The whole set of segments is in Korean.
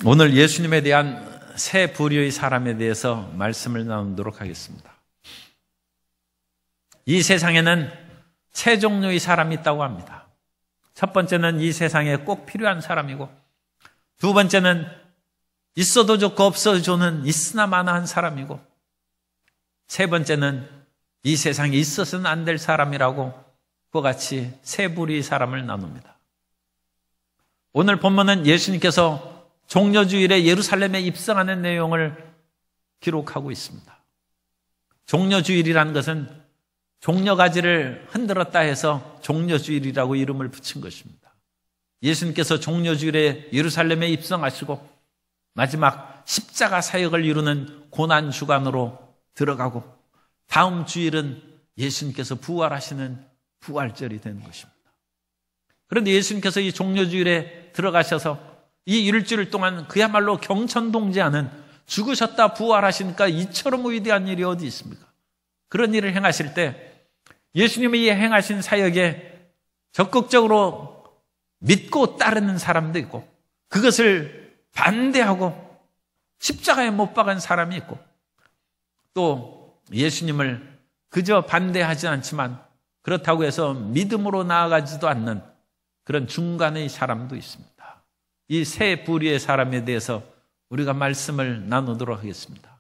오늘 예수님에 대한 세 부류의 사람에 대해서 말씀을 나누도록 하겠습니다. 이 세상에는 세 종류의 사람이 있다고 합니다. 첫 번째는 이 세상에 꼭 필요한 사람이고, 두 번째는 있어도 좋고 없어도 좋은 있으나 마나한 사람이고, 세 번째는 이 세상에 있어서는 안 될 사람이라고 그와 같이 세 부류의 사람을 나눕니다. 오늘 본문은 예수님께서 종려주일에 예루살렘에 입성하는 내용을 기록하고 있습니다. 종려주일이라는 것은 종려가지를 흔들었다 해서 종려주일이라고 이름을 붙인 것입니다. 예수님께서 종려주일에 예루살렘에 입성하시고 마지막 십자가 사역을 이루는 고난주간으로 들어가고, 다음 주일은 예수님께서 부활하시는 부활절이 되는 것입니다. 그런데 예수님께서 이 종려주일에 들어가셔서 이 일주일 동안 그야말로 경천동지하는, 죽으셨다 부활하시니까 이처럼 위대한 일이 어디 있습니까? 그런 일을 행하실 때 예수님이 행하신 사역에 적극적으로 믿고 따르는 사람도 있고, 그것을 반대하고 십자가에 못 박은 사람이 있고, 또 예수님을 그저 반대하지 않지만 그렇다고 해서 믿음으로 나아가지도 않는 그런 중간의 사람도 있습니다. 이 세 부류의 사람에 대해서 우리가 말씀을 나누도록 하겠습니다.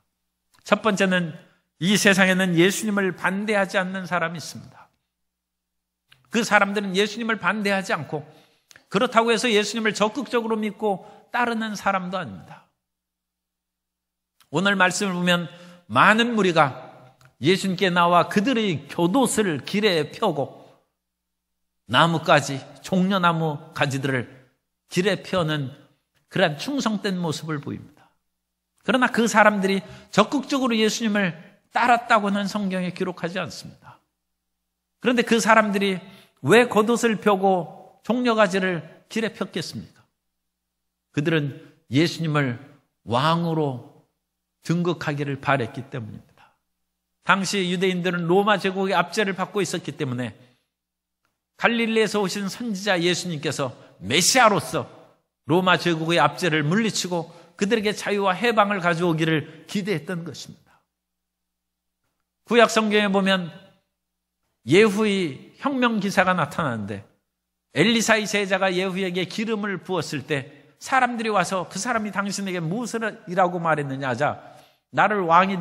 첫 번째는 이 세상에는 예수님을 반대하지 않는 사람이 있습니다. 그 사람들은 예수님을 반대하지 않고, 그렇다고 해서 예수님을 적극적으로 믿고 따르는 사람도 아닙니다. 오늘 말씀을 보면 많은 무리가 예수님께 나와 그들의 곁옷을 길에 펴고 나무가지, 종려나무 가지들을 길에 펴는 그러한 충성된 모습을 보입니다. 그러나 그 사람들이 적극적으로 예수님을 따랐다고는 성경에 기록하지 않습니다. 그런데 그 사람들이 왜 겉옷을 펴고 종려가지를 길에 폈겠습니까? 그들은 예수님을 왕으로 등극하기를 바랬기 때문입니다. 당시 유대인들은 로마 제국의 압제를 받고 있었기 때문에 갈릴리에서 오신 선지자 예수님께서 메시아로서 로마 제국의 압제를 물리치고 그들에게 자유와 해방을 가져오기를 기대했던 것입니다. 구약 성경에 보면 예후의 혁명 기사가 나타나는데, 엘리사의 제자가 예후에게 기름을 부었을 때 사람들이 와서 그 사람이 당신에게 무엇이라고 말했느냐 하자, 나를 왕이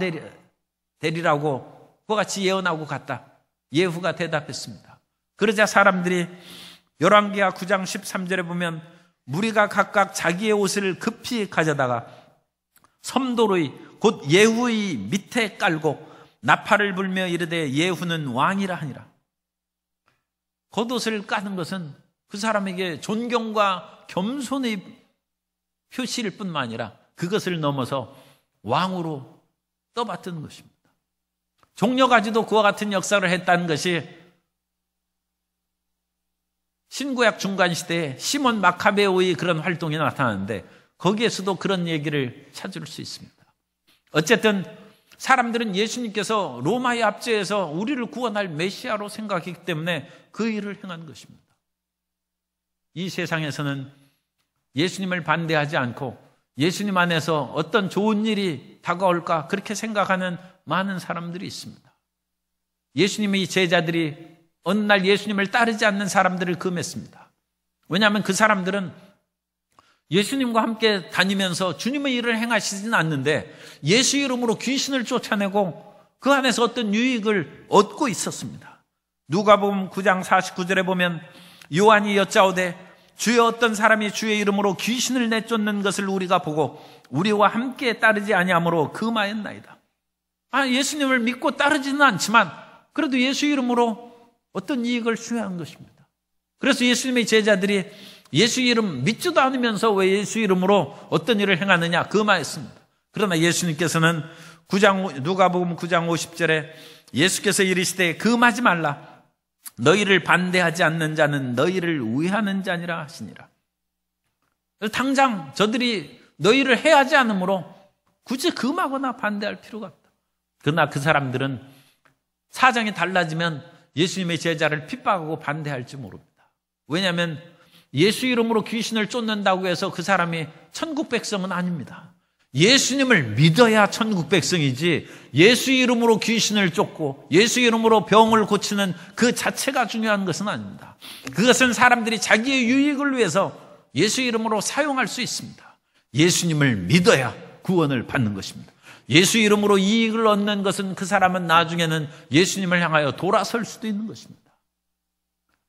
되리라고 그와 같이 예언하고 갔다. 예후가 대답했습니다. 그러자 사람들이 열왕기하 9장 13절에 보면 무리가 각각 자기의 옷을 급히 가져다가 섬도의 곧 예후의 밑에 깔고 나팔을 불며 이르되 예후는 왕이라 하니라. 겉옷을 까는 것은 그 사람에게 존경과 겸손의 표시일 뿐만 아니라 그것을 넘어서 왕으로 떠받드는 것입니다. 종려가지도 그와 같은 역사를 했다는 것이 신구약 중간시대에 시몬 마카베오의 그런 활동이 나타나는데, 거기에서도 그런 얘기를 찾을 수 있습니다. 어쨌든 사람들은 예수님께서 로마의 압제에서 우리를 구원할 메시아로 생각했기 때문에 그 일을 행한 것입니다. 이 세상에서는 예수님을 반대하지 않고 예수님 안에서 어떤 좋은 일이 다가올까 그렇게 생각하는 많은 사람들이 있습니다. 예수님의 제자들이 어느 날 예수님을 따르지 않는 사람들을 금했습니다. 왜냐하면 그 사람들은 예수님과 함께 다니면서 주님의 일을 행하시지는 않는데 예수 이름으로 귀신을 쫓아내고 그 안에서 어떤 유익을 얻고 있었습니다. 누가복음 9장 49절에 보면 요한이 여짜오되 주여 어떤 사람이 주의 이름으로 귀신을 내쫓는 것을 우리가 보고 우리와 함께 따르지 아니하므로 금하였나이다. 예수님을 믿고 따르지는 않지만 그래도 예수 이름으로 어떤 이익을 수여한 것입니다. 그래서 예수님의 제자들이 예수 이름 믿지도 않으면서 왜 예수 이름으로 어떤 일을 행하느냐 금하였습니다. 그러나 예수님께서는 누가복음 9장 50절에 예수께서 이르시되 금하지 말라. 너희를 반대하지 않는 자는 너희를 위하는 자니라 하시니라. 당장 저들이 너희를 해하지 않으므로 굳이 금하거나 반대할 필요가 없다. 그러나 그 사람들은 사정이 달라지면 예수님의 제자를 핍박하고 반대할지 모릅니다. 왜냐하면 예수 이름으로 귀신을 쫓는다고 해서 그 사람이 천국 백성은 아닙니다. 예수님을 믿어야 천국 백성이지 예수 이름으로 귀신을 쫓고 예수 이름으로 병을 고치는 그 자체가 중요한 것은 아닙니다. 그것은 사람들이 자기의 유익을 위해서 예수 이름으로 사용할 수 있습니다. 예수님을 믿어야 구원을 받는 것입니다. 예수 이름으로 이익을 얻는 것은 그 사람은 나중에는 예수님을 향하여 돌아설 수도 있는 것입니다.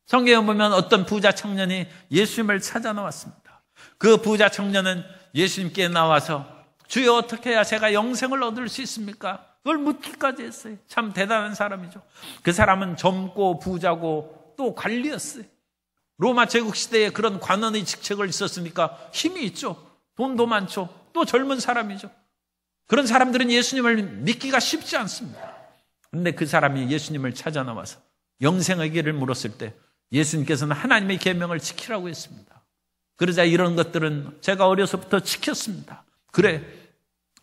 성경에 보면 어떤 부자 청년이 예수님을 찾아 나왔습니다. 그 부자 청년은 예수님께 나와서 주여 어떻게 해야 제가 영생을 얻을 수 있습니까? 그걸 묻기까지 했어요. 참 대단한 사람이죠. 그 사람은 젊고 부자고 또 관리였어요. 로마 제국 시대에 그런 관원의 직책을 있었으니까 힘이 있죠. 돈도 많죠. 또 젊은 사람이죠. 그런 사람들은 예수님을 믿기가 쉽지 않습니다. 그런데 그 사람이 예수님을 찾아 나와서 영생의 길을 물었을 때 예수님께서는 하나님의 계명을 지키라고 했습니다. 그러자 이런 것들은 제가 어려서부터 지켰습니다. 그래,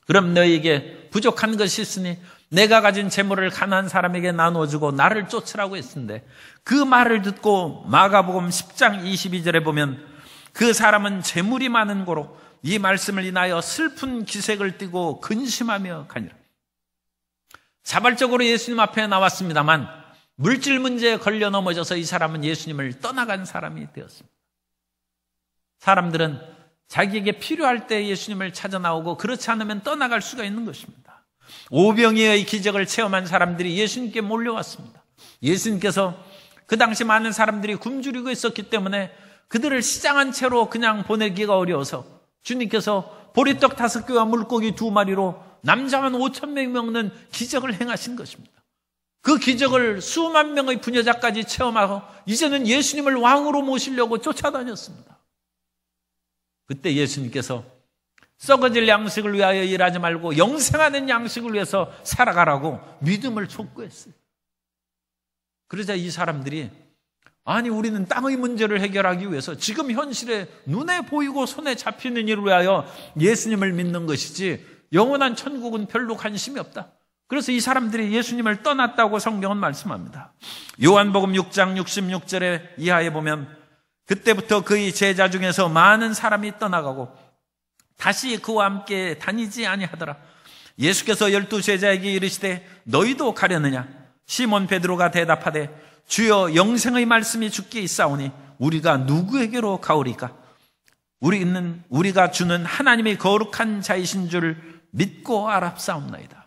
그럼 너에게 부족한 것이 있으니 내가 가진 재물을 가난한 사람에게 나눠주고 나를 쫓으라고 했는데 그 말을 듣고 마가복음 10장 22절에 보면 그 사람은 재물이 많은 고로 이 말씀을 인하여 슬픈 기색을 띠고 근심하며 가니라. 자발적으로 예수님 앞에 나왔습니다만 물질 문제에 걸려 넘어져서 이 사람은 예수님을 떠나간 사람이 되었습니다. 사람들은 자기에게 필요할 때 예수님을 찾아 나오고 그렇지 않으면 떠나갈 수가 있는 것입니다. 오병이어의 기적을 체험한 사람들이 예수님께 몰려왔습니다. 예수님께서 그 당시 많은 사람들이 굶주리고 있었기 때문에 그들을 시장한 채로 그냥 보내기가 어려워서 주님께서 보리떡 5개와 물고기 2마리로 남자만 5,000명이 먹는 기적을 행하신 것입니다. 그 기적을 수만 명의 부녀자까지 체험하고 이제는 예수님을 왕으로 모시려고 쫓아다녔습니다. 그때 예수님께서 썩어질 양식을 위하여 일하지 말고 영생하는 양식을 위해서 살아가라고 믿음을 촉구했어요. 그러자 이 사람들이 아니 우리는 땅의 문제를 해결하기 위해서 지금 현실에 눈에 보이고 손에 잡히는 일을 위하여 예수님을 믿는 것이지 영원한 천국은 별로 관심이 없다. 그래서 이 사람들이 예수님을 떠났다고 성경은 말씀합니다. 요한복음 6장 66절에 이하에 보면 그때부터 그의 제자 중에서 많은 사람이 떠나가고 다시 그와 함께 다니지 아니하더라. 예수께서 12제자에게 이르시되 너희도 가려느냐? 시몬 베드로가 대답하되 주여 영생의 말씀이 주께 있사오니 우리가 누구에게로 가오리까? 우리가 주는 하나님의 거룩한 자이신 줄 믿고 알았사옵나이다.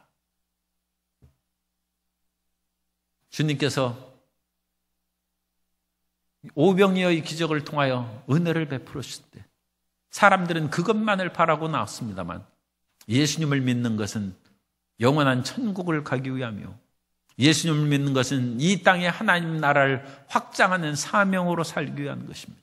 주님께서 오병이어의 기적을 통하여 은혜를 베풀으실 때 사람들은 그것만을 바라고 나왔습니다만 예수님을 믿는 것은 영원한 천국을 가기 위하며 예수님을 믿는 것은 이 땅에 하나님 나라를 확장하는 사명으로 살기 위한 것입니다.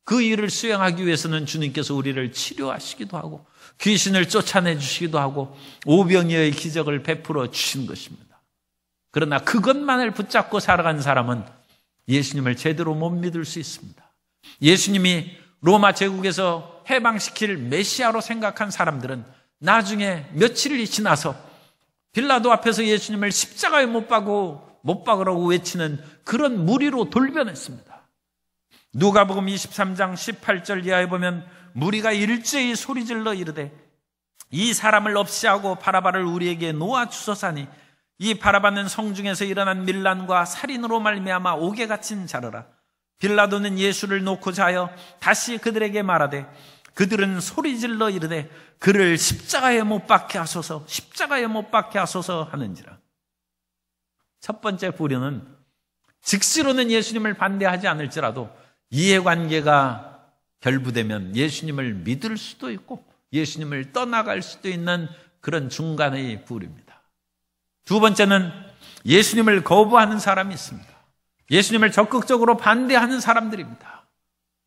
그 일을 수행하기 위해서는 주님께서 우리를 치료하시기도 하고 귀신을 쫓아내 주시기도 하고 오병이어의 기적을 베풀어 주신 것입니다. 그러나 그것만을 붙잡고 살아간 사람은 예수님을 제대로 못 믿을 수 있습니다. 예수님이 로마 제국에서 해방시킬 메시아로 생각한 사람들은 나중에 며칠이 지나서 빌라도 앞에서 예수님을 십자가에 못 박으라고 외치는 그런 무리로 돌변했습니다. 누가복음 23장 18절 이하에 보면 무리가 일제히 소리질러 이르되 이 사람을 없이하고 바라바를 우리에게 놓아주소사니 이 바라바는 성중에서 일어난 밀란과 살인으로 말미암아 옥에 갇힌 자르라. 빌라도는 예수를 놓고자 하여 다시 그들에게 말하되 그들은 소리질러 이르되 그를 십자가에 못 박게 하소서 십자가에 못 박게 하소서 하는지라. 첫 번째 부류는 즉시로는 예수님을 반대하지 않을지라도 이해관계가 결부되면 예수님을 믿을 수도 있고 예수님을 떠나갈 수도 있는 그런 중간의 부류입니다. 두 번째는 예수님을 거부하는 사람이 있습니다. 예수님을 적극적으로 반대하는 사람들입니다.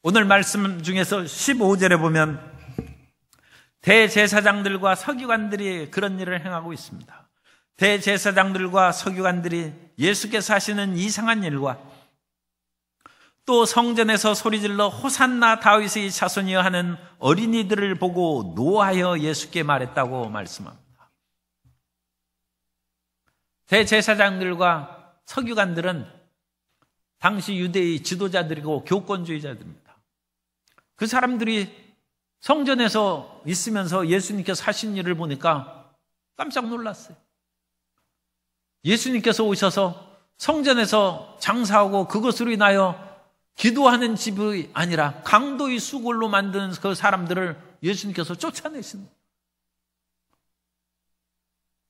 오늘 말씀 중에서 15절에 보면 대제사장들과 서기관들이 그런 일을 행하고 있습니다. 대제사장들과 서기관들이 예수께서 하시는 이상한 일과 또 성전에서 소리질러 호산나 다윗의 자손이여 하는 어린이들을 보고 노하여 예수께 말했다고 말씀합니다. 대제사장들과 서기관들은 당시 유대의 지도자들이고 교권주의자들입니다. 그 사람들이 성전에서 있으면서 예수님께서 하신 일을 보니까 깜짝 놀랐어요. 예수님께서 오셔서 성전에서 장사하고 그것으로 인하여 기도하는 집이 아니라 강도의 수골로 만든 그 사람들을 예수님께서 쫓아내신 거예요.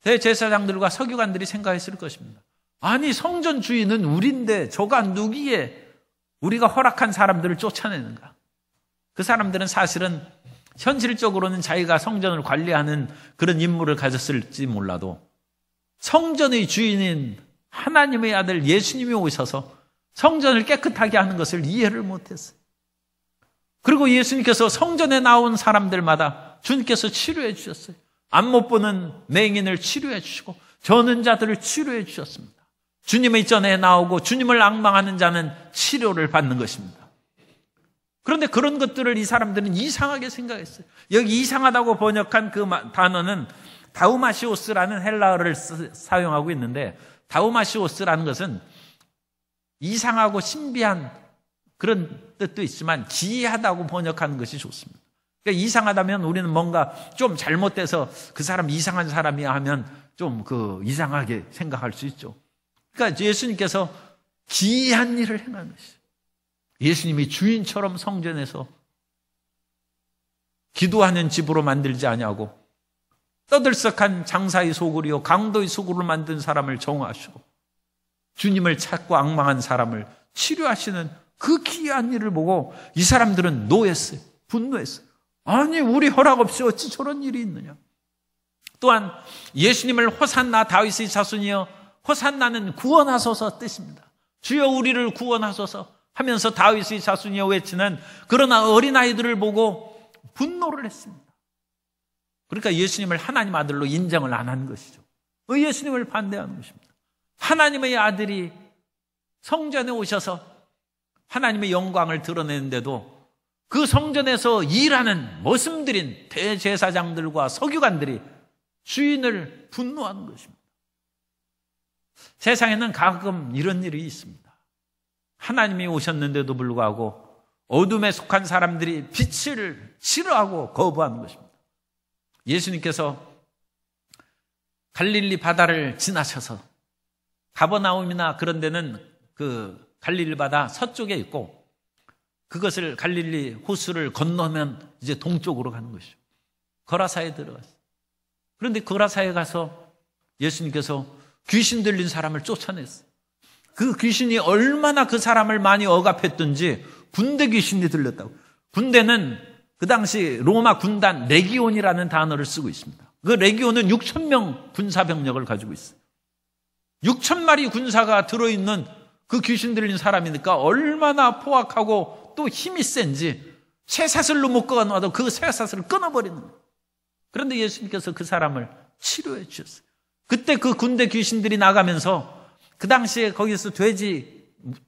대제사장들과 서기관들이 생각했을 것입니다. 아니, 성전 주인은 우리인데 저가 누기에 우리가 허락한 사람들을 쫓아내는가? 그 사람들은 사실은 현실적으로는 자기가 성전을 관리하는 그런 임무를 가졌을지 몰라도 성전의 주인인 하나님의 아들 예수님이 오셔서 성전을 깨끗하게 하는 것을 이해를 못했어요. 그리고 예수님께서 성전에 나온 사람들마다 주님께서 치료해 주셨어요. 앞 못 보는 맹인을 치료해 주시고 저는 자들을 치료해 주셨습니다. 주님의 전에 나오고 주님을 앙망하는 자는 치료를 받는 것입니다. 그런데 그런 것들을 이 사람들은 이상하게 생각했어요. 여기 이상하다고 번역한 그 단어는 다우마시오스라는 헬라어를 사용하고 있는데, 다우마시오스라는 것은 이상하고 신비한 그런 뜻도 있지만 기이하다고 번역하는 것이 좋습니다. 그러니까 이상하다면 우리는 뭔가 좀 잘못돼서 그 사람 이상한 사람이야 하면 좀 이상하게 생각할 수 있죠. 그러니까 예수님께서 기이한 일을 행한 것이죠. 예수님이 주인처럼 성전에서 기도하는 집으로 만들지 아니하고 떠들썩한 장사의 소굴이요 강도의 소굴을 만든 사람을 정화하시고 주님을 찾고 앙망한 사람을 치료하시는 그 기이한 일을 보고 이 사람들은 노했어요. 분노했어요. 아니, 우리 허락 없이 어찌 저런 일이 있느냐. 또한 예수님을 호산나 다윗의 자손이여 호산나는 구원하소서 뜻입니다. 주여 우리를 구원하소서 하면서 다윗의 자손이여 외치는 그러나 어린아이들을 보고 분노를 했습니다. 그러니까 예수님을 하나님 아들로 인정을 안 한 것이죠. 예수님을 반대하는 것입니다. 하나님의 아들이 성전에 오셔서 하나님의 영광을 드러내는데도 그 성전에서 일하는 머슴들인 대제사장들과 서기관들이 주인을 분노하는 것입니다. 세상에는 가끔 이런 일이 있습니다. 하나님이 오셨는데도 불구하고 어둠에 속한 사람들이 빛을 싫어하고 거부하는 것입니다. 예수님께서 갈릴리 바다를 지나셔서 가버나움이나 그런 데는 그 갈릴리 바다 서쪽에 있고 그것을 갈릴리 호수를 건너면 이제 동쪽으로 가는 것이죠. 거라사에 들어갔어요. 그런데 거라사에 가서 예수님께서 귀신 들린 사람을 쫓아냈어요. 그 귀신이 얼마나 그 사람을 많이 억압했던지 군대 귀신이 들렸다고. 군대는 그 당시 로마 군단 레기온이라는 단어를 쓰고 있습니다. 그 레기온은 6,000명 군사병력을 가지고 있어요. 6,000마리 군사가 들어있는 그 귀신 들린 사람이니까 얼마나 포악하고 또 힘이 센지 쇠사슬로 묶어놔도 그 쇠사슬을 끊어버리는 거예요. 그런데 예수님께서 그 사람을 치료해 주셨어요. 그때 그 군대 귀신들이 나가면서 그 당시에 거기서 돼지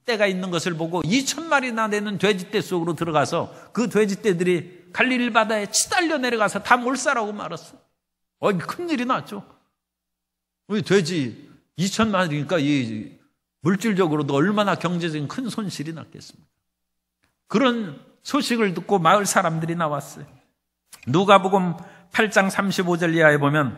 떼가 있는 것을 보고 2,000마리나 되는 돼지떼 속으로 들어가서 그 돼지떼들이 갈릴리 바다에 치달려 내려가서 다 몰살하고 말았어요. 큰일이 났죠. 우리 돼지 2,000마리니까 이 물질적으로도 얼마나 경제적인 큰 손실이 났겠습니까? 그런 소식을 듣고 마을 사람들이 나왔어요. 누가복음 8장 35절 이하에 보면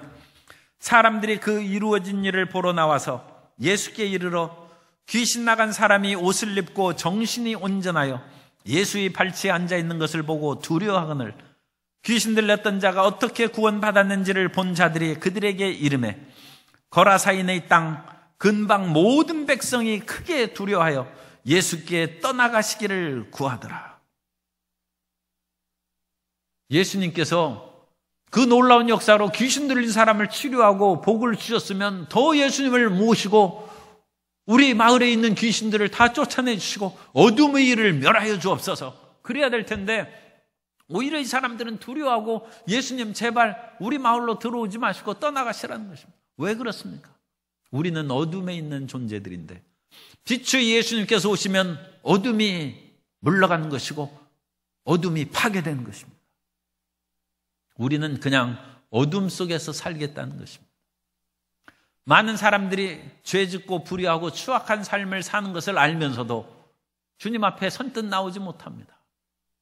사람들이 그 이루어진 일을 보러 나와서 예수께 이르러 귀신 나간 사람이 옷을 입고 정신이 온전하여 예수의 발치에 앉아있는 것을 보고 두려워하거늘 귀신 들렸던 자가 어떻게 구원받았는지를 본 자들이 그들에게 이르매 거라사인의 땅 근방 모든 백성이 크게 두려워하여 예수께 떠나가시기를 구하더라. 예수님께서 그 놀라운 역사로 귀신 들린 사람을 치료하고 복을 주셨으면 더 예수님을 모시고 우리 마을에 있는 귀신들을 다 쫓아내 주시고 어둠의 일을 멸하여 주옵소서 그래야 될 텐데 오히려 이 사람들은 두려워하고 예수님 제발 우리 마을로 들어오지 마시고 떠나가시라는 것입니다. 왜 그렇습니까? 우리는 어둠에 있는 존재들인데 빛의 예수님께서 오시면 어둠이 물러가는 것이고 어둠이 파괴되는 것입니다. 우리는 그냥 어둠 속에서 살겠다는 것입니다. 많은 사람들이 죄짓고 불의하고 추악한 삶을 사는 것을 알면서도 주님 앞에 선뜻 나오지 못합니다.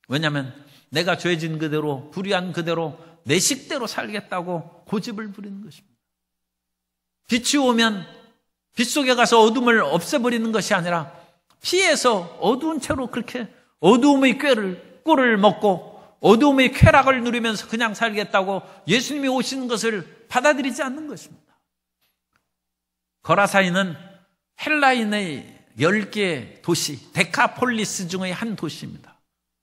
왜냐하면 내가 죄진 그대로, 불의한 그대로 내 식대로 살겠다고 고집을 부리는 것입니다. 빛이 오면 빛 속에 가서 어둠을 없애버리는 것이 아니라 피해서 어두운 채로 그렇게 어두움의 꿀을 먹고 어두움의 쾌락을 누리면서 그냥 살겠다고 예수님이 오시는 것을 받아들이지 않는 것입니다. 거라사인은 헬라인의 10개 도시, 데카폴리스 중의 한 도시입니다.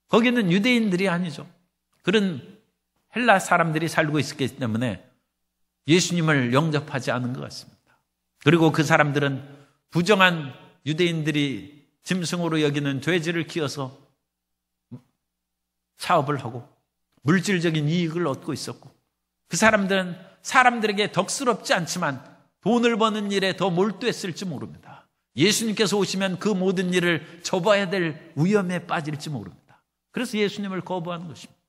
거기는 유대인들이 아니죠. 그런 헬라 사람들이 살고 있었기 때문에 예수님을 영접하지 않은 것 같습니다. 그리고 그 사람들은 부정한 유대인들이 짐승으로 여기는 돼지를 키워서 사업을 하고 물질적인 이익을 얻고 있었고, 그 사람들은 사람들에게 덕스럽지 않지만 돈을 버는 일에 더 몰두했을지 모릅니다. 예수님께서 오시면 그 모든 일을 접어야 될 위험에 빠질지 모릅니다. 그래서 예수님을 거부하는 것입니다.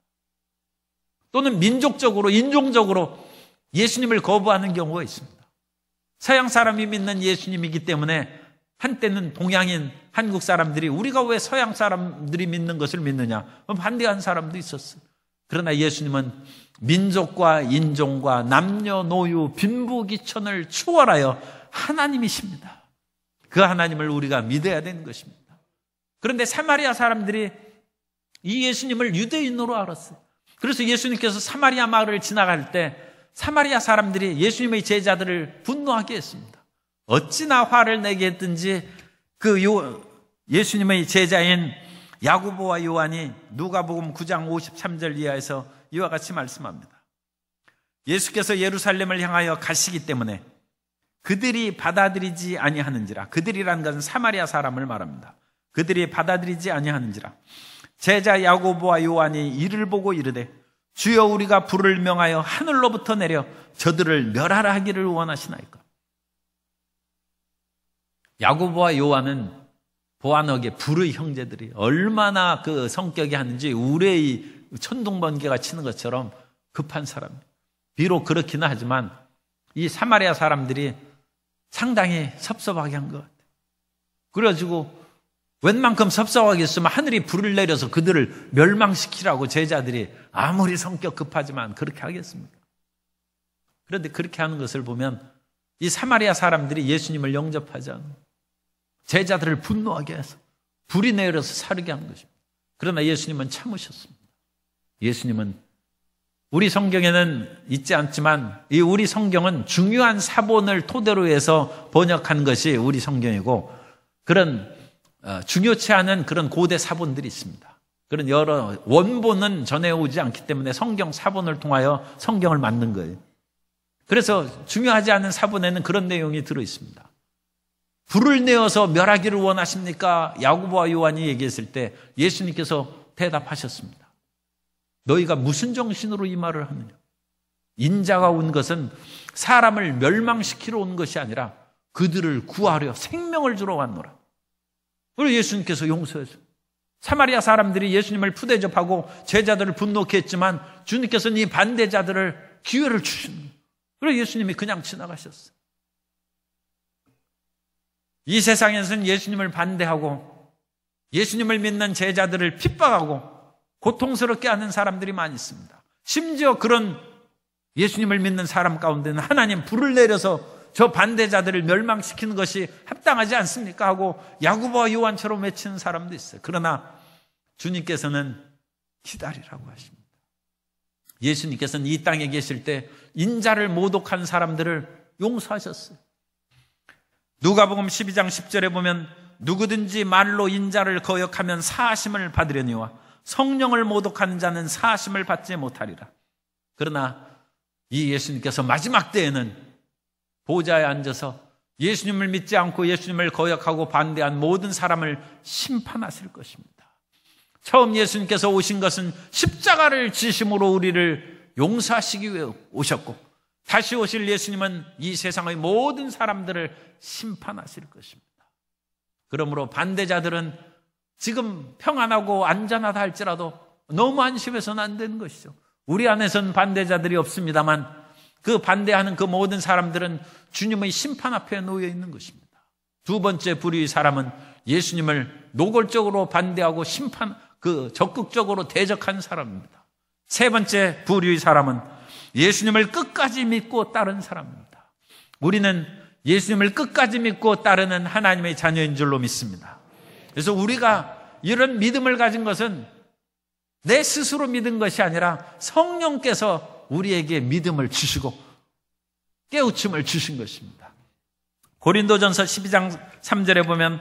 또는 민족적으로, 인종적으로 예수님을 거부하는 경우가 있습니다. 서양 사람이 믿는 예수님이기 때문에 한때는 동양인 한국 사람들이 우리가 왜 서양 사람들이 믿는 것을 믿느냐 반대한 사람도 있었어요. 그러나 예수님은 민족과 인종과 남녀노유 빈부귀천을 초월하여 하나님이십니다. 그 하나님을 우리가 믿어야 되는 것입니다. 그런데 사마리아 사람들이 이 예수님을 유대인으로 알았어요. 그래서 예수님께서 사마리아 마을을 지나갈 때 사마리아 사람들이 예수님의 제자들을 분노하게 했습니다. 어찌나 화를 내게 했든지 예수님의 제자인 야고보와 요한이 누가복음 9장 53절 이하에서 이와 같이 말씀합니다. 예수께서 예루살렘을 향하여 가시기 때문에 그들이 받아들이지 아니하는지라. 그들이라는 것은 사마리아 사람을 말합니다. 그들이 받아들이지 아니하는지라. 제자 야고보와 요한이 이를 보고 이르되 주여 우리가 불을 명하여 하늘로부터 내려 저들을 멸하라 하기를 원하시나이까. 야고보와 요한은 보아너게 불의 형제들이 얼마나 그 성격이 하는지 우레의 천둥번개가 치는 것처럼 급한 사람이에요. 비록 그렇기는 하지만 이 사마리아 사람들이 상당히 섭섭하게 한 것 같아요. 그래가지고 웬만큼 섭섭하겠으면 하늘이 불을 내려서 그들을 멸망시키라고 제자들이 아무리 성격 급하지만 그렇게 하겠습니까? 그런데 그렇게 하는 것을 보면 이 사마리아 사람들이 예수님을 영접하지 않는 제자들을 분노하게 해서 불이 내려서 사르게 한 것입니다. 그러나 예수님은 참으셨습니다. 예수님은 우리 성경에는 있지 않지만 이 우리 성경은 중요한 사본을 토대로 해서 번역한 것이 우리 성경이고 그런 중요치 않은 그런 고대 사본들이 있습니다. 그런 여러 원본은 전해오지 않기 때문에 성경 사본을 통하여 성경을 만든 거예요. 그래서 중요하지 않은 사본에는 그런 내용이 들어 있습니다. 불을 내어서 멸하기를 원하십니까? 야고보와 요한이 얘기했을 때 예수님께서 대답하셨습니다. 너희가 무슨 정신으로 이 말을 하느냐? 인자가 온 것은 사람을 멸망시키러 온 것이 아니라 그들을 구하려 생명을 주러 왔노라. 그리고 예수님께서 용서하셨어요. 사마리아 사람들이 예수님을 푸대접하고 제자들을 분노케 했지만 주님께서는 이 반대자들을 기회를 주시는 거예요. 그리고 예수님이 그냥 지나가셨어요. 이 세상에서는 예수님을 반대하고 예수님을 믿는 제자들을 핍박하고 고통스럽게 하는 사람들이 많이 있습니다. 심지어 그런 예수님을 믿는 사람 가운데는 하나님 불을 내려서 저 반대자들을 멸망시키는 것이 합당하지 않습니까? 하고 야고보와 요한처럼 외치는 사람도 있어요. 그러나 주님께서는 기다리라고 하십니다. 예수님께서는 이 땅에 계실 때 인자를 모독한 사람들을 용서하셨어요. 누가복음 12장 10절에 보면 누구든지 말로 인자를 거역하면 사하심을 받으려니와 성령을 모독하는 자는 사하심을 받지 못하리라. 그러나 이 예수님께서 마지막 때에는 보좌에 앉아서 예수님을 믿지 않고 예수님을 거역하고 반대한 모든 사람을 심판하실 것입니다. 처음 예수님께서 오신 것은 십자가를 지심으로 우리를 용서하시기 위해 오셨고 다시 오실 예수님은 이 세상의 모든 사람들을 심판하실 것입니다. 그러므로 반대자들은 지금 평안하고 안전하다 할지라도 너무 안심해서는 안 되는 것이죠. 우리 안에서는 반대자들이 없습니다만 그 반대하는 그 모든 사람들은 주님의 심판 앞에 놓여 있는 것입니다. 두 번째 불의의 사람은 예수님을 노골적으로 반대하고 적극적으로 대적한 사람입니다. 세 번째 부류의 사람은 예수님을 끝까지 믿고 따른 사람입니다. 우리는 예수님을 끝까지 믿고 따르는 하나님의 자녀인 줄로 믿습니다. 그래서 우리가 이런 믿음을 가진 것은 내 스스로 믿은 것이 아니라 성령께서 우리에게 믿음을 주시고 깨우침을 주신 것입니다. 고린도전서 12장 3절에 보면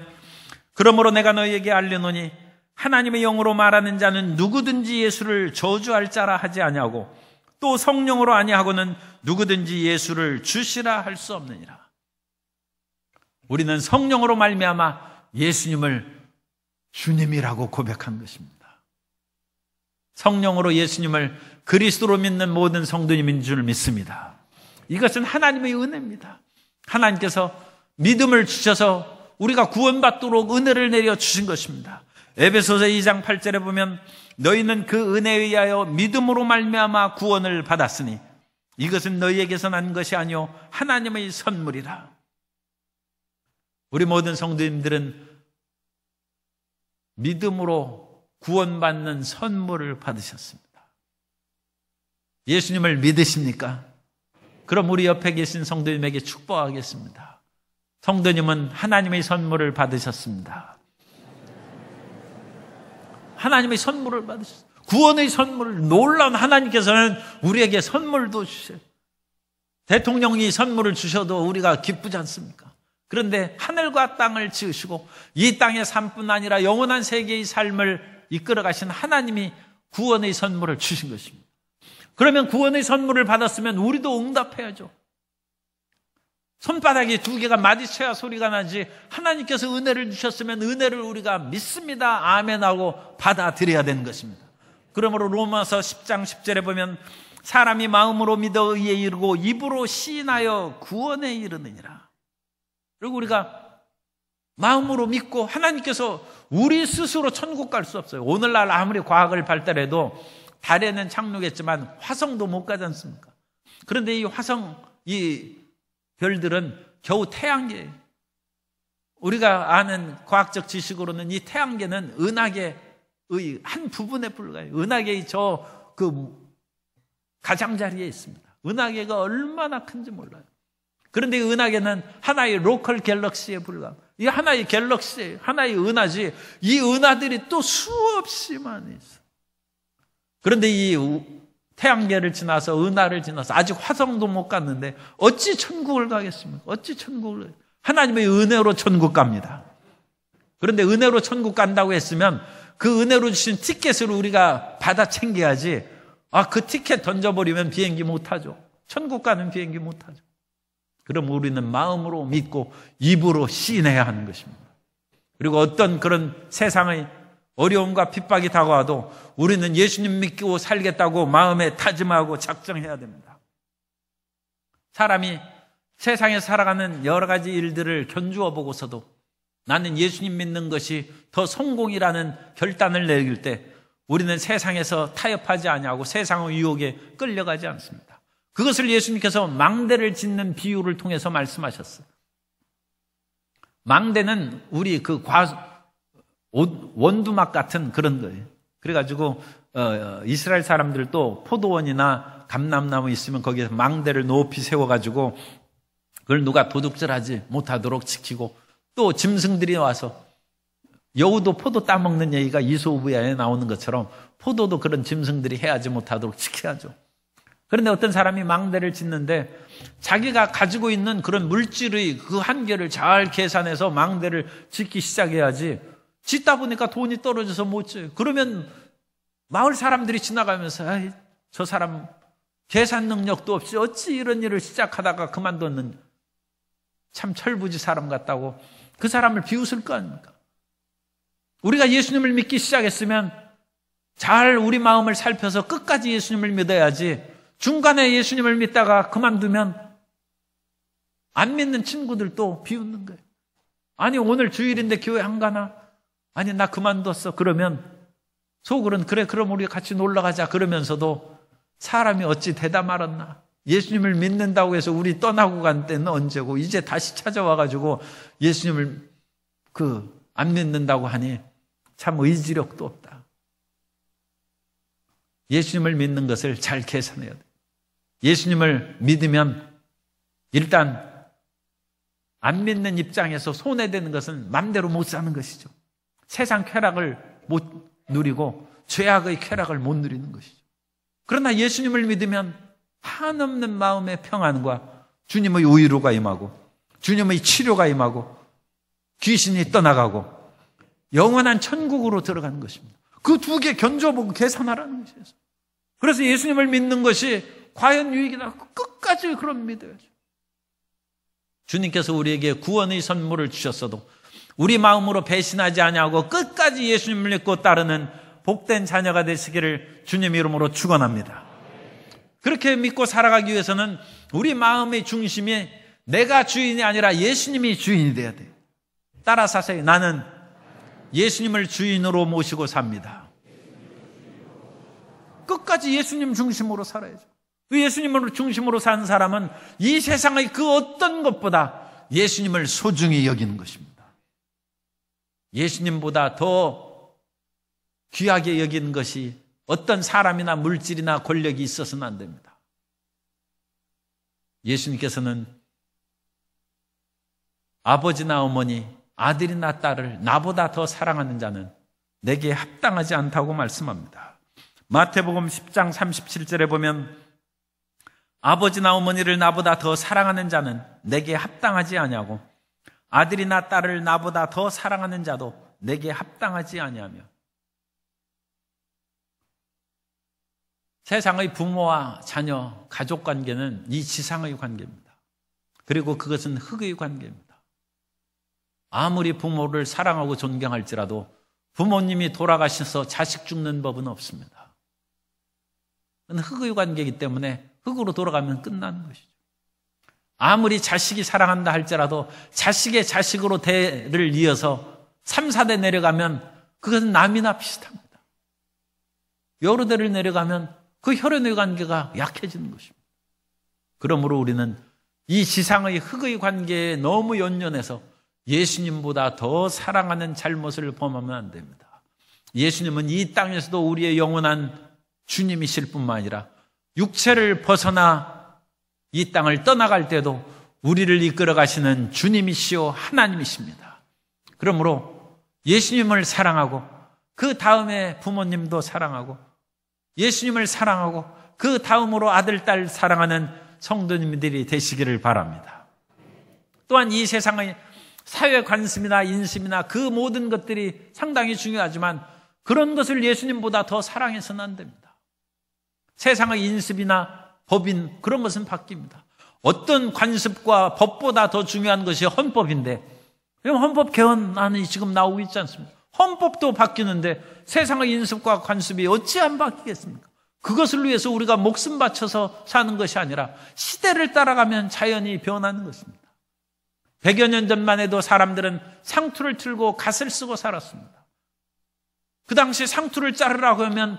그러므로 내가 너희에게 알려노니 하나님의 영으로 말하는 자는 누구든지 예수를 저주할 자라 하지 아니하고 또 성령으로 아니하고는 누구든지 예수를 주시라 할 수 없느니라. 우리는 성령으로 말미암아 예수님을 주님이라고 고백한 것입니다. 성령으로 예수님을 그리스도로 믿는 모든 성도님인 줄 믿습니다. 이것은 하나님의 은혜입니다. 하나님께서 믿음을 주셔서 우리가 구원받도록 은혜를 내려 주신 것입니다. 에베소서 2장 8절에 보면 너희는 그 은혜에 의하여 믿음으로 말미암아 구원을 받았으니 이것은 너희에게서 난 것이 아니요 하나님의 선물이라. 우리 모든 성도님들은 믿음으로 구원받는 선물을 받으셨습니다. 예수님을 믿으십니까? 그럼 우리 옆에 계신 성도님에게 축복하겠습니다. 성도님은 하나님의 선물을 받으셨습니다. 하나님의 선물을 받으셨어요. 구원의 선물을, 놀라운 하나님께서는 우리에게 선물도 주셔요. 대통령이 선물을 주셔도 우리가 기쁘지 않습니까? 그런데 하늘과 땅을 지으시고 이 땅의 삶뿐 아니라 영원한 세계의 삶을 이끌어 가신 하나님이 구원의 선물을 주신 것입니다. 그러면 구원의 선물을 받았으면 우리도 응답해야죠. 손바닥이 두 개가 마주쳐야 소리가 나지, 하나님께서 은혜를 주셨으면 은혜를 우리가 믿습니다, 아멘하고 받아들여야 되는 것입니다. 그러므로 로마서 10장 10절에 보면 사람이 마음으로 믿어 의에 이르고 입으로 시인하여 구원에 이르느니라. 그리고 우리가 마음으로 믿고 하나님께서 우리 스스로 천국 갈 수 없어요. 오늘날 아무리 과학을 발달해도 달에는 착륙했지만 화성도 못 가지 않습니까? 그런데 이 화성, 이 별들은 겨우 태양계예요. 우리가 아는 과학적 지식으로는 이 태양계는 은하계의 한 부분에 불과해요. 은하계의 가장자리에 있습니다. 은하계가 얼마나 큰지 몰라요. 그런데 이 은하계는 하나의 로컬 갤럭시에 불과합니다. 이 하나의 갤럭시예요. 하나의 은하지, 이 은하들이 또 수없이 많이 있어요. 그런데 이 태양계를 지나서 은하를 지나서 아직 화성도 못 갔는데 어찌 천국을 가겠습니까? 어찌 천국을 가겠습니까? 하나님의 은혜로 천국 갑니다. 그런데 은혜로 천국 간다고 했으면 그 은혜로 주신 티켓을 우리가 받아 챙겨야지, 그 티켓 던져버리면 비행기 못 타죠. 천국 가는 비행기 못 타죠. 그럼 우리는 마음으로 믿고 입으로 시인해야 하는 것입니다. 그리고 어떤 그런 세상의 어려움과 핍박이 다가와도 우리는 예수님 믿고 살겠다고 마음에 다짐하고 작정해야 됩니다. 사람이 세상에 살아가는 여러 가지 일들을 견주어 보고서도 나는 예수님 믿는 것이 더 성공이라는 결단을 내릴 때 우리는 세상에서 타협하지 아니하고 세상의 유혹에 끌려가지 않습니다. 그것을 예수님께서 망대를 짓는 비유를 통해서 말씀하셨어요. 망대는 우리 원두막 같은 그런 거예요. 그래가지고 이스라엘 사람들도 포도원이나 감람나무 있으면 거기에 망대를 높이 세워가지고 그걸 누가 도둑질하지 못하도록 지키고, 또 짐승들이 와서, 여우도 포도 따먹는 얘기가 이소부야에 나오는 것처럼 포도도 그런 짐승들이 해하지 못하도록 지켜야죠. 그런데 어떤 사람이 망대를 짓는데 자기가 가지고 있는 그런 물질의 그 한계를 잘 계산해서 망대를 짓기 시작해야지, 짓다 보니까 돈이 떨어져서 못 지어요. 그러면 마을 사람들이 지나가면서 저 사람 계산 능력도 없이 어찌 이런 일을 시작하다가 그만뒀는, 참 철부지 사람 같다고 그 사람을 비웃을 거 아닙니까? 우리가 예수님을 믿기 시작했으면 잘 우리 마음을 살펴서 끝까지 예수님을 믿어야지, 중간에 예수님을 믿다가 그만두면 안 믿는 친구들도 비웃는 거예요. 아니 오늘 주일인데 교회 안 가나? 아니 나 그만뒀어. 그러면 속으로는 그래 그럼 우리 같이 놀러 가자 그러면서도 사람이 어찌 대다 말았나? 예수님을 믿는다고 해서 우리 떠나고 간 때는 언제고 이제 다시 찾아와가지고 예수님을 안 믿는다고 하니 참 의지력도 없다. 예수님을 믿는 것을 잘 계산해야 돼요. 예수님을 믿으면 일단 안 믿는 입장에서 손해되는 것은 맘대로 못 사는 것이죠. 세상 쾌락을 못 누리고 죄악의 쾌락을 못 누리는 것이죠. 그러나 예수님을 믿으면 한없는 마음의 평안과 주님의 위로가 임하고 주님의 치료가 임하고 귀신이 떠나가고 영원한 천국으로 들어가는 것입니다. 그 두 개 견줘보고 계산하라는 것이에요. 그래서 예수님을 믿는 것이 과연 유익이나 끝까지 그럼 믿어야죠. 주님께서 우리에게 구원의 선물을 주셨어도 우리 마음으로 배신하지 아니하고 끝까지 예수님을 믿고 따르는 복된 자녀가 되시기를 주님 이름으로 축원합니다. 그렇게 믿고 살아가기 위해서는 우리 마음의 중심이 내가 주인이 아니라 예수님이 주인이 돼야 돼요. 따라서 하세요. 나는 예수님을 주인으로 모시고 삽니다. 끝까지 예수님 중심으로 살아야죠. 그 예수님을 중심으로 사는 사람은 이 세상의 그 어떤 것보다 예수님을 소중히 여기는 것입니다. 예수님보다 더 귀하게 여기는 것이 어떤 사람이나 물질이나 권력이 있어서는 안 됩니다. 예수님께서는 아버지나 어머니, 아들이나 딸을 나보다 더 사랑하는 자는 내게 합당하지 않다고 말씀합니다. 마태복음 10장 37절에 보면 아버지나 어머니를 나보다 더 사랑하는 자는 내게 합당하지 아니하고 아들이나 딸을 나보다 더 사랑하는 자도 내게 합당하지 아니하며. 세상의 부모와 자녀, 가족 관계는 이 지상의 관계입니다. 그리고 그것은 흙의 관계입니다. 아무리 부모를 사랑하고 존경할지라도 부모님이 돌아가셔서 자식 죽는 법은 없습니다. 그건 흙의 관계이기 때문에 흙으로 돌아가면 끝나는 것이죠. 아무리 자식이 사랑한다 할지라도 자식의 자식으로 대를 이어서 3, 4대 내려가면 그것은 남이나 비슷합니다. 여러 대를 내려가면 그 혈연의 관계가 약해지는 것입니다. 그러므로 우리는 이 지상의 흙의 관계에 너무 연연해서 예수님보다 더 사랑하는 잘못을 범하면 안 됩니다. 예수님은 이 땅에서도 우리의 영원한 주님이실 뿐만 아니라 육체를 벗어나 이 땅을 떠나갈 때도 우리를 이끌어 가시는 주님이시오 하나님이십니다. 그러므로 예수님을 사랑하고 그 다음에 부모님도 사랑하고 예수님을 사랑하고 그 다음으로 아들, 딸 사랑하는 성도님들이 되시기를 바랍니다. 또한 이 세상의 사회 관습이나 인심이나 그 모든 것들이 상당히 중요하지만 그런 것을 예수님보다 더 사랑해서는 안 됩니다. 세상의 인습이나 법인 그런 것은 바뀝니다. 어떤 관습과 법보다 더 중요한 것이 헌법인데 헌법 개헌안이 지금 나오고 있지 않습니까? 헌법도 바뀌는데 세상의 인습과 관습이 어찌 안 바뀌겠습니까? 그것을 위해서 우리가 목숨 바쳐서 사는 것이 아니라 시대를 따라가면 자연히 변하는 것입니다. 100여 년 전만 해도 사람들은 상투를 틀고 갓을 쓰고 살았습니다. 그 당시 상투를 자르라고 하면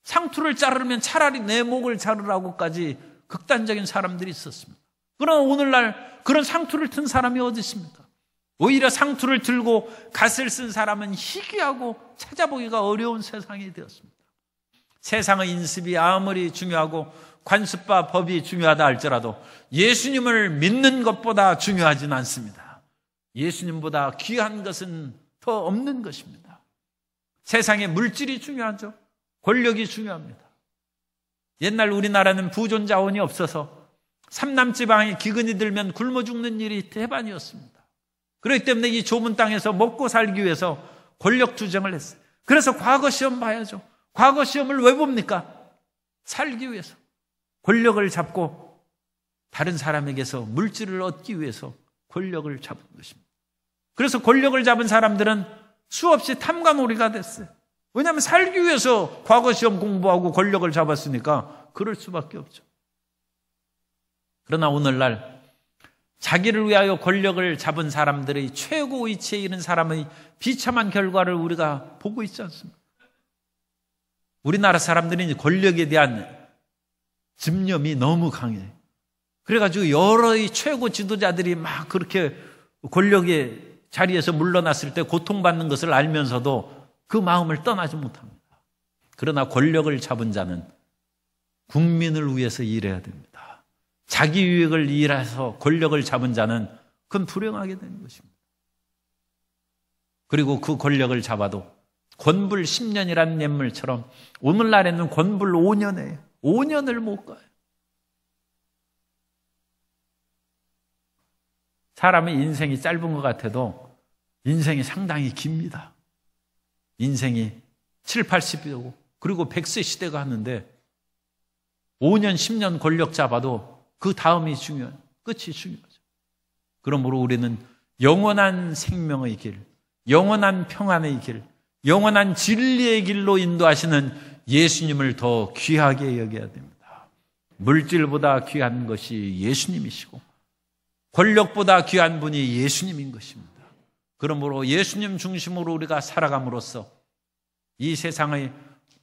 상투를 자르면 차라리 내 목을 자르라고까지 극단적인 사람들이 있었습니다. 그러나 오늘날 그런 상투를 튼 사람이 어디 있습니까? 오히려 상투를 들고 갓을 쓴 사람은 희귀하고 찾아보기가 어려운 세상이 되었습니다. 세상의 인습이 아무리 중요하고 관습과 법이 중요하다 할지라도 예수님을 믿는 것보다 중요하지는 않습니다. 예수님보다 귀한 것은 더 없는 것입니다. 세상에 물질이 중요하죠. 권력이 중요합니다. 옛날 우리나라는 부존자원이 없어서 삼남지방에 기근이 들면 굶어 죽는 일이 대반이었습니다. 그렇기 때문에 이 좁은 땅에서 먹고 살기 위해서 권력 투쟁을 했어요. 그래서 과거 시험 봐야죠. 과거 시험을 왜 봅니까? 살기 위해서. 권력을 잡고 다른 사람에게서 물질을 얻기 위해서 권력을 잡은 것입니다. 그래서 권력을 잡은 사람들은 수없이 탐관오리가 됐어요. 왜냐하면 살기 위해서 과거 시험 공부하고 권력을 잡았으니까 그럴 수밖에 없죠. 그러나 오늘날 자기를 위하여 권력을 잡은 사람들의 최고 위치에 이른 사람의 비참한 결과를 우리가 보고 있지 않습니까? 우리나라 사람들이 권력에 대한 집념이 너무 강해요. 그래가지고 여러 최고 지도자들이 막 그렇게 권력의 자리에서 물러났을 때 고통받는 것을 알면서도 그 마음을 떠나지 못합니다. 그러나 권력을 잡은 자는 국민을 위해서 일해야 됩니다. 자기 유익을 일해서 권력을 잡은 자는 그건 불행하게 되는 것입니다. 그리고 그 권력을 잡아도 권불 10년이라는 냇물처럼 오늘날에는 권불 5년이에요. 5년을 못 가요. 사람의 인생이 짧은 것 같아도 인생이 상당히 깁니다. 인생이 7, 80이고 그리고 100세 시대가 왔는데 5년, 10년 권력 잡아도 그 다음이 중요해요. 끝이 중요하죠. 그러므로 우리는 영원한 생명의 길, 영원한 평안의 길, 영원한 진리의 길로 인도하시는 예수님을 더 귀하게 여겨야 됩니다. 물질보다 귀한 것이 예수님이시고 권력보다 귀한 분이 예수님인 것입니다. 그러므로 예수님 중심으로 우리가 살아감으로써 이 세상의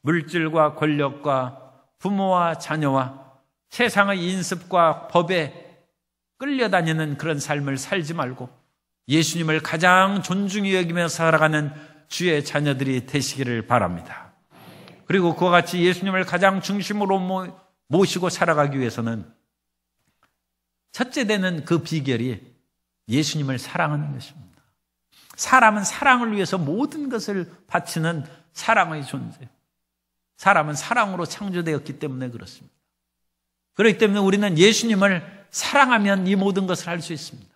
물질과 권력과 부모와 자녀와 세상의 인습과 법에 끌려다니는 그런 삶을 살지 말고 예수님을 가장 존중히 여기며 살아가는 주의 자녀들이 되시기를 바랍니다. 그리고 그와 같이 예수님을 가장 중심으로 모시고 살아가기 위해서는 첫째 되는 그 비결이 예수님을 사랑하는 것입니다. 사람은 사랑을 위해서 모든 것을 바치는 사랑의 존재. 사람은 사랑으로 창조되었기 때문에 그렇습니다. 그렇기 때문에 우리는 예수님을 사랑하면 이 모든 것을 할 수 있습니다.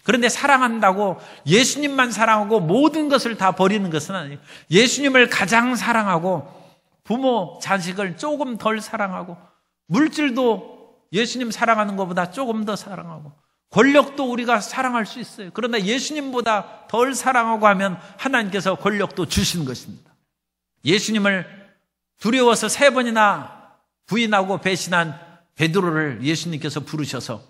그런데 사랑한다고 예수님만 사랑하고 모든 것을 다 버리는 것은 아니에요. 예수님을 가장 사랑하고 부모, 자식을 조금 덜 사랑하고 물질도 예수님 사랑하는 것보다 조금 더 사랑하고 권력도 우리가 사랑할 수 있어요. 그러나 예수님보다 덜 사랑하고 하면 하나님께서 권력도 주신 것입니다. 예수님을 두려워서 3번이나 부인하고 배신한 베드로를 예수님께서 부르셔서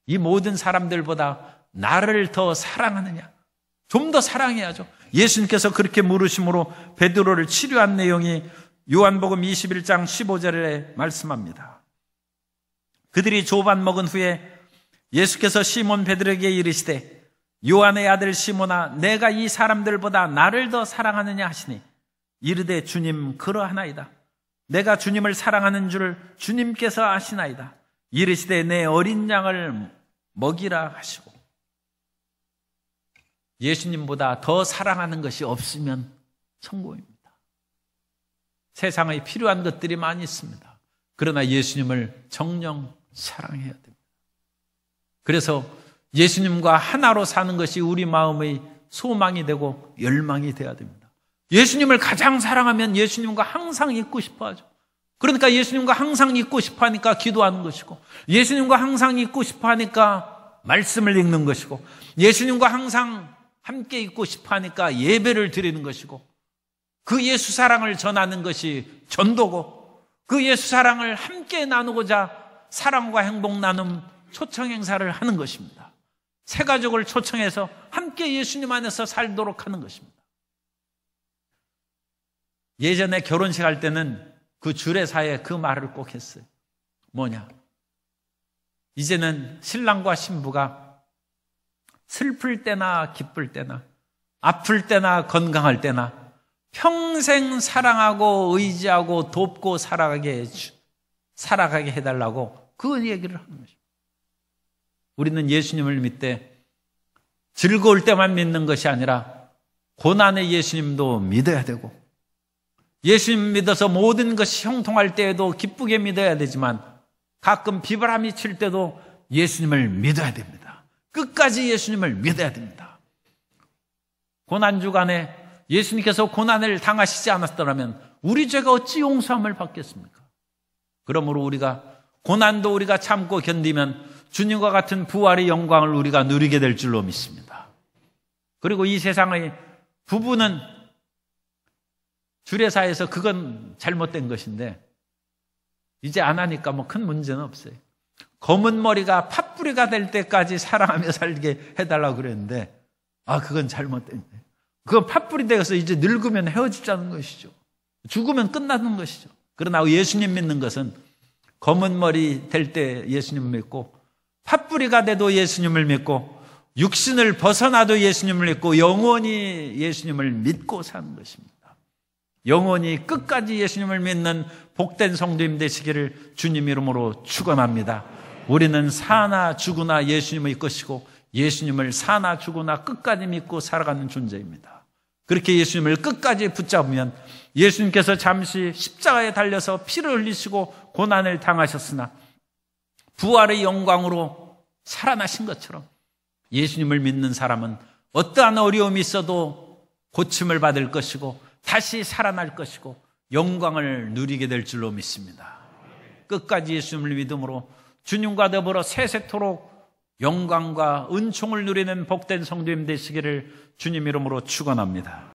이 모든 사람들보다 나를 더 사랑하느냐? 좀 더 사랑해야죠. 예수님께서 그렇게 물으심으로 베드로를 치료한 내용이 요한복음 21장 15절에 말씀합니다. 그들이 조반 먹은 후에 예수께서 시몬 베드로에게 이르시되 요한의 아들 시몬아 내가 이 사람들보다 나를 더 사랑하느냐 하시니 이르되 주님 그러하나이다. 내가 주님을 사랑하는 줄 주님께서 아시나이다. 이르시되 내 어린 양을 먹이라 하시고 예수님보다 더 사랑하는 것이 없으면 성공입니다. 세상에 필요한 것들이 많이 있습니다. 그러나 예수님을 정녕 사랑해야 됩니다. 그래서 예수님과 하나로 사는 것이 우리 마음의 소망이 되고 열망이 되어야 됩니다. 예수님을 가장 사랑하면 예수님과 항상 있고 싶어 하죠. 그러니까 예수님과 항상 있고 싶어 하니까 기도하는 것이고 예수님과 항상 있고 싶어 하니까 말씀을 읽는 것이고 예수님과 항상 함께 있고 싶어 하니까 예배를 드리는 것이고 그 예수 사랑을 전하는 것이 전도고 그 예수 사랑을 함께 나누고자 사랑과 행복 나눔 초청 행사를 하는 것입니다. 새 가족을 초청해서 함께 예수님 안에서 살도록 하는 것입니다. 예전에 결혼식 할 때는 그 주례사에 그 말을 꼭 했어요. 뭐냐? 이제는 신랑과 신부가 슬플 때나 기쁠 때나 아플 때나 건강할 때나 평생 사랑하고 의지하고 돕고 살아가게 해달라고 그 얘기를 하는 것입니다. 우리는 예수님을 믿되 즐거울 때만 믿는 것이 아니라 고난의 예수님도 믿어야 되고 예수님 믿어서 모든 것이 형통할 때에도 기쁘게 믿어야 되지만 가끔 비바람이 칠 때도 예수님을 믿어야 됩니다. 끝까지 예수님을 믿어야 됩니다. 고난주간에 예수님께서 고난을 당하시지 않았더라면 우리 죄가 어찌 용서함을 받겠습니까? 그러므로 우리가 고난도 우리가 참고 견디면 주님과 같은 부활의 영광을 우리가 누리게 될 줄로 믿습니다. 그리고 이 세상의 부부는 주례사에서 그건 잘못된 것인데 이제 안 하니까 뭐 큰 문제는 없어요. 검은 머리가 팥뿌리가 될 때까지 사랑하며 살게 해달라고 그랬는데 그건 잘못된 거예요. 그건 팥뿌리 되어서 이제 늙으면 헤어지자는 것이죠. 죽으면 끝나는 것이죠. 그러나 예수님 믿는 것은 검은 머리 될 때 예수님을 믿고 팥뿌리가 돼도 예수님을 믿고 육신을 벗어나도 예수님을 믿고 영원히 예수님을 믿고 사는 것입니다. 영원히 끝까지 예수님을 믿는 복된 성도님 되시기를 주님 이름으로 축원합니다. 우리는 사나 죽으나 예수님의 것이고 예수님을 사나 죽으나 끝까지 믿고 살아가는 존재입니다. 그렇게 예수님을 끝까지 붙잡으면 예수님께서 잠시 십자가에 달려서 피를 흘리시고 고난을 당하셨으나 부활의 영광으로 살아나신 것처럼 예수님을 믿는 사람은 어떠한 어려움이 있어도 고침을 받을 것이고 다시 살아날 것이고 영광을 누리게 될 줄로 믿습니다. 끝까지 예수님을 믿음으로 주님과 더불어 세세토록 영광과 은총을 누리는 복된 성도님 되시기를 주님 이름으로 축원합니다.